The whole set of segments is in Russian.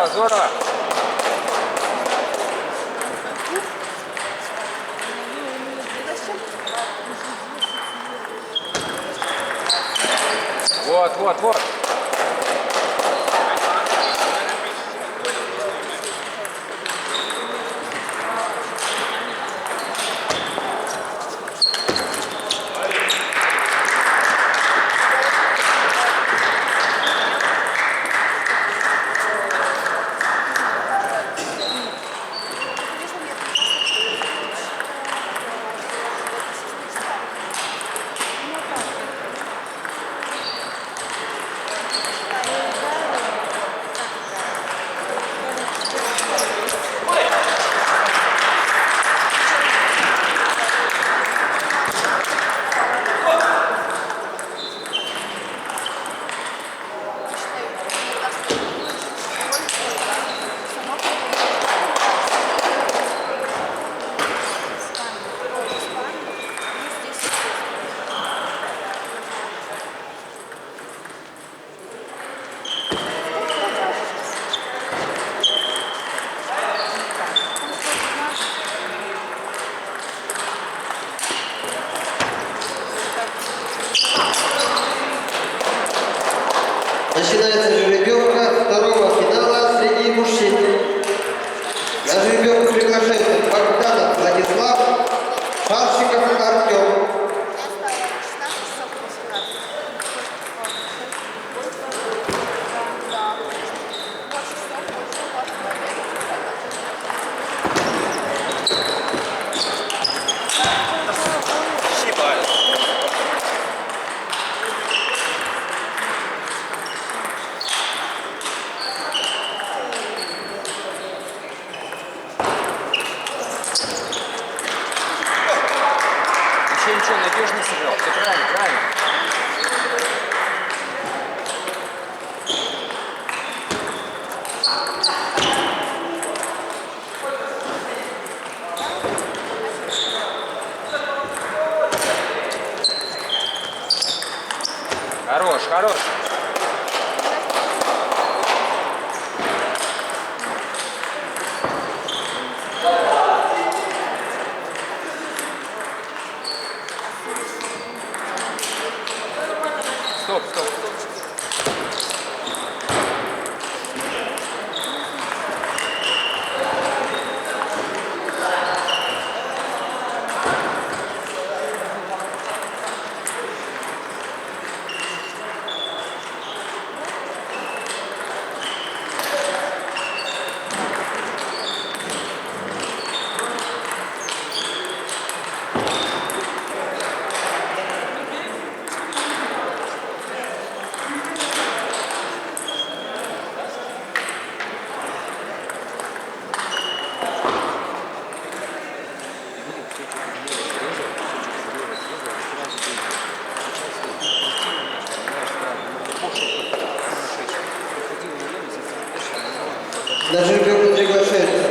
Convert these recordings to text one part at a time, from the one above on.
здорово, здорово. Вот, вот, вот. Начинается жеребьевка второго финала среди мужчин. На жеребьевку приглашаются Богданов Владислав, Шарщиков Артем. Ничего, надежно сыграл. Все правильно, правильно. Хорош, хорош. Стоп, стоп, стоп. На жеребьевку приглашаются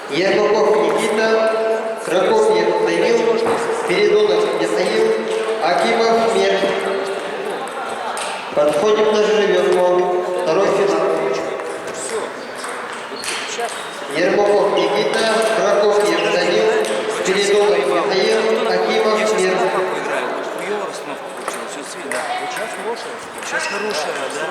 Ермаков Никита, Прокофьев Данил, Передонов Михаил, Акимов Мир. Подходим на жеребьевку. Второй финал. Ермаков Никита, Прокофьев Данил, Передонов Михаил, Акимов Мир. Сейчас хорошая, да?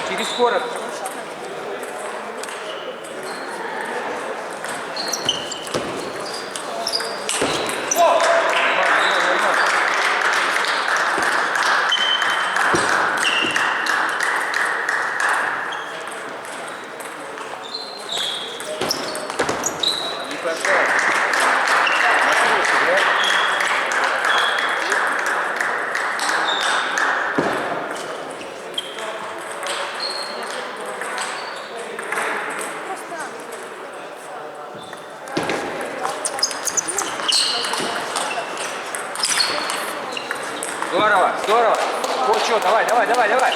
Через короб. Не пошел. Хорошо, давай, давай, давай, давай.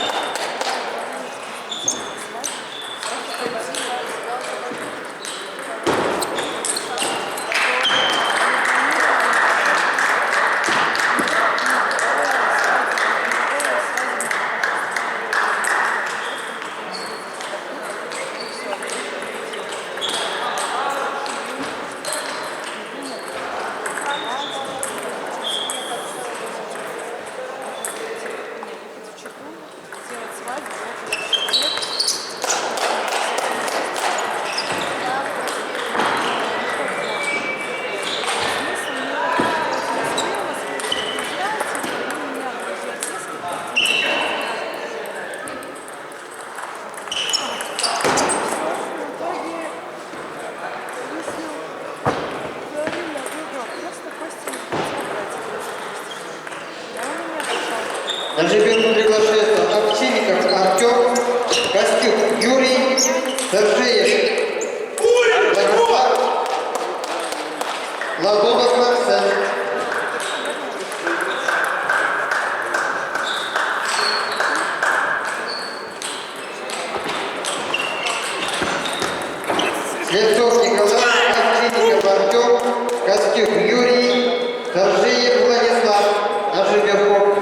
На жеребьевку приглашается Овчинников Артем, Костюк Юрий, Сержеев Владислав, Ладонов Марсель. Слепцов Николай, Овчинников Артем, Костюк Юрий, Сержеев Владислав. На жеребьевку.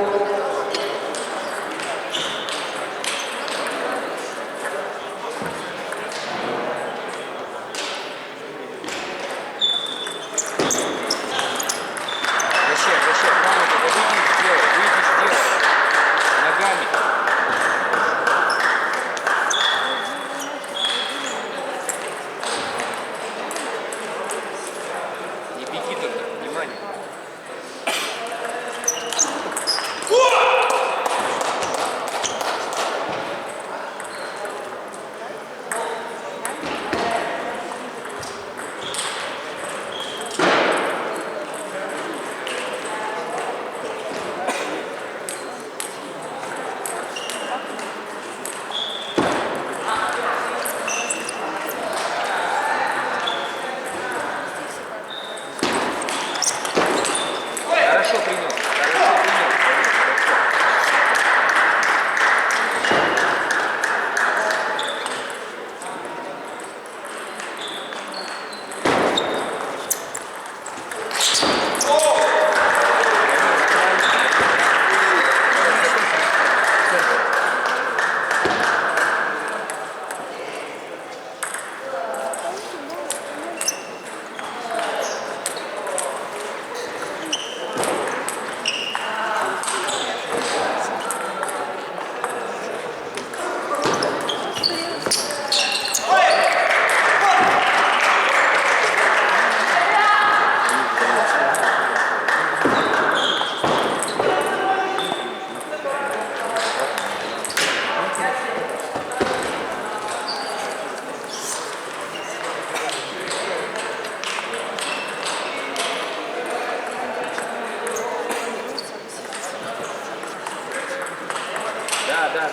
Зачем, маленький, да выйди сделай. Ногами. Не беги только, внимание. Хорошо принял, хорошо принял.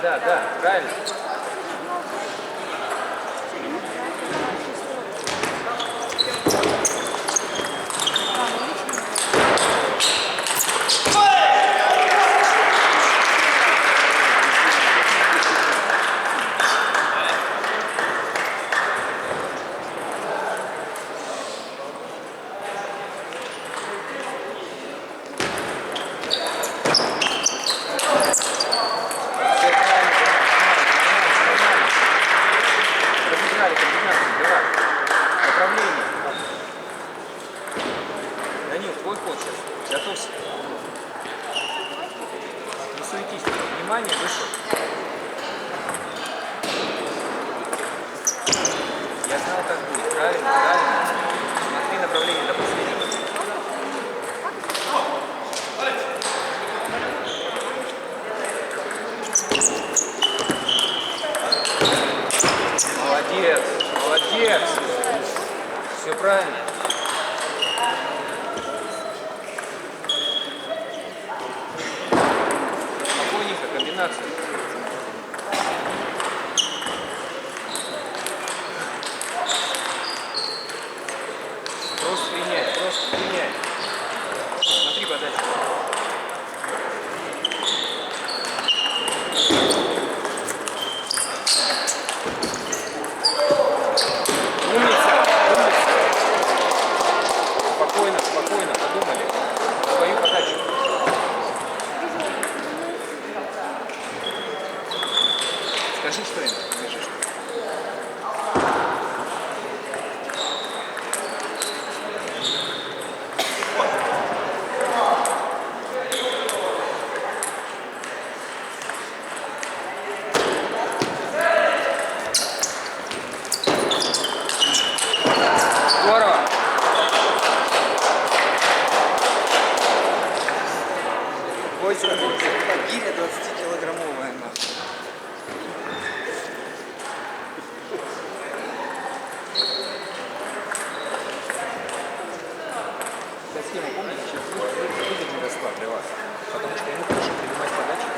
Да, правильно. Разыграли комбинацию, давай. Направление. Данил, твой ход сейчас. Готовься. Не суетись. Внимание, вышел. Я знал, как будет. Правильно, правильно. Смотри направление до последнего. Молодец, молодец. Все правильно. Спокойненько, комбинация. Просто принять, просто принять. Смотри подачу. Покажи, что им. Покажи, что. Здорово. Бойся, гиря 20-килограммовая, нахуй. Эта схема, помните, сейчас будет Ярослав для вас. Потому что ему проще принимать подачи.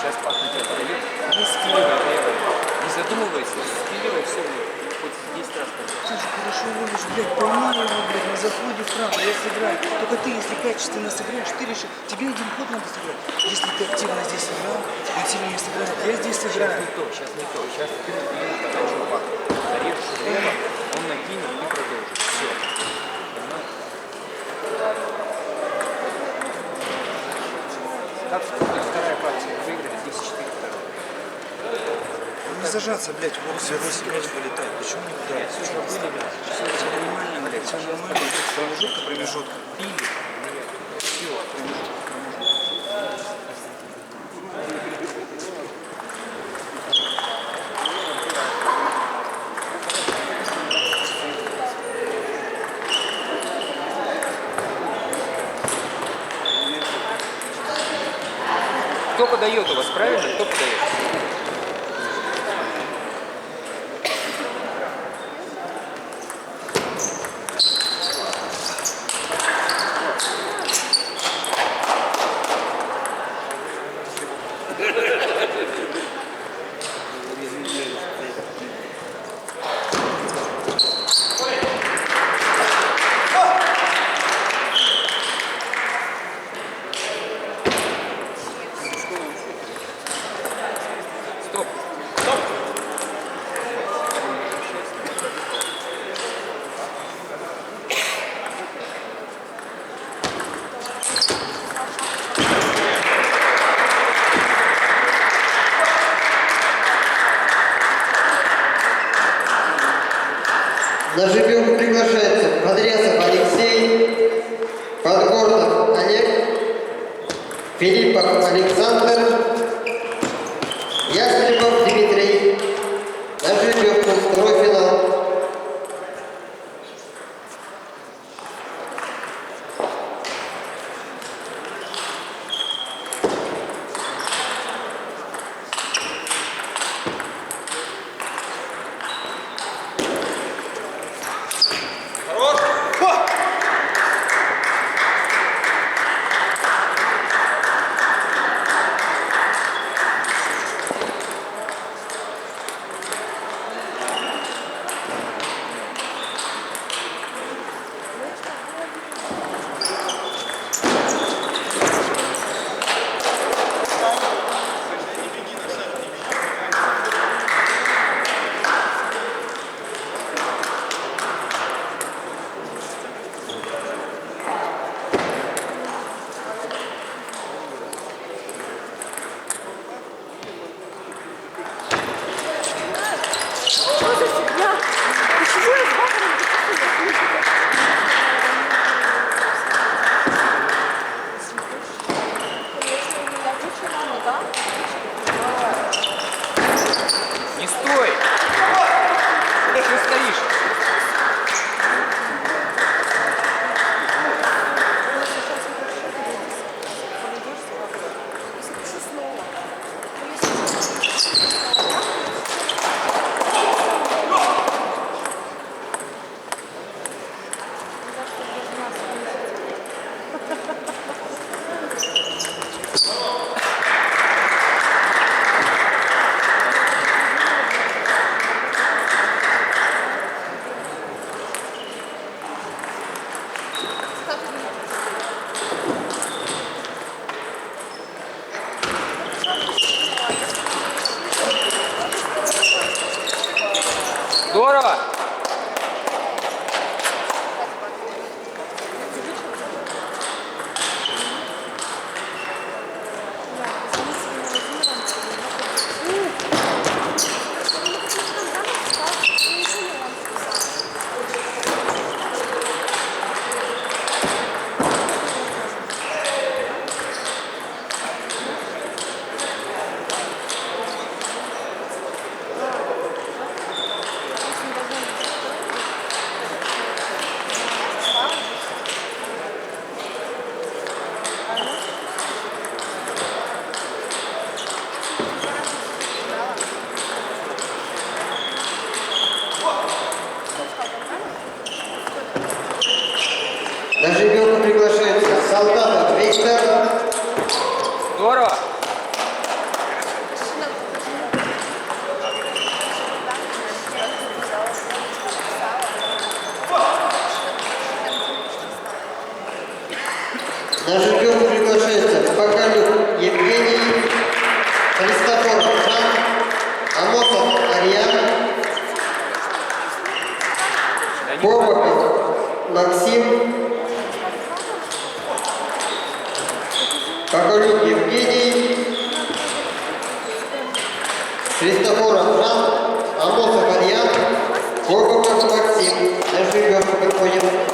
Сейчас пахнет тебя подает. Не скидывай левой. Не задумывайся, скидывай все левой. Хоть 10 раз подает. Ты же хорошо ловишь, блядь, пойми его, блядь, на заходе вправо, я сыграю. Только ты, если качественно сыграешь, ты решишь, тебе один ход надо сыграть. Если ты активно здесь сыграл, он сильнее сыграет, я здесь сыграю. Сейчас не то. Сейчас ты ему подачу пах. Зарежешь лево, он накинет и продолжит. Все. Понимаешь? Так что вторая партия. Выиграли 10-4 вторая. Не зажаться, блядь, в уровне мяч вылетает. Почему не ударить? Все забыли, блядь. Все нормально, блядь, все нормально. Промежутка. Били. Все, промежутка. Кто подает у вас, правильно? Кто подает? Стоп. Стоп. На жеребьевку приглашается Подрезов Алексей, Подгорнов Олег, Филиппов Александр, Ястребов Дмитрий. На жеребьевку второй финал. Что за фигня? Почему я с бабаром Не стой! Куда ты стоишь? Колоков Максим, Поколюк Евгений, Христофоров Жан, Амосов Илья, Колоков Максим. Наша ребята подходит.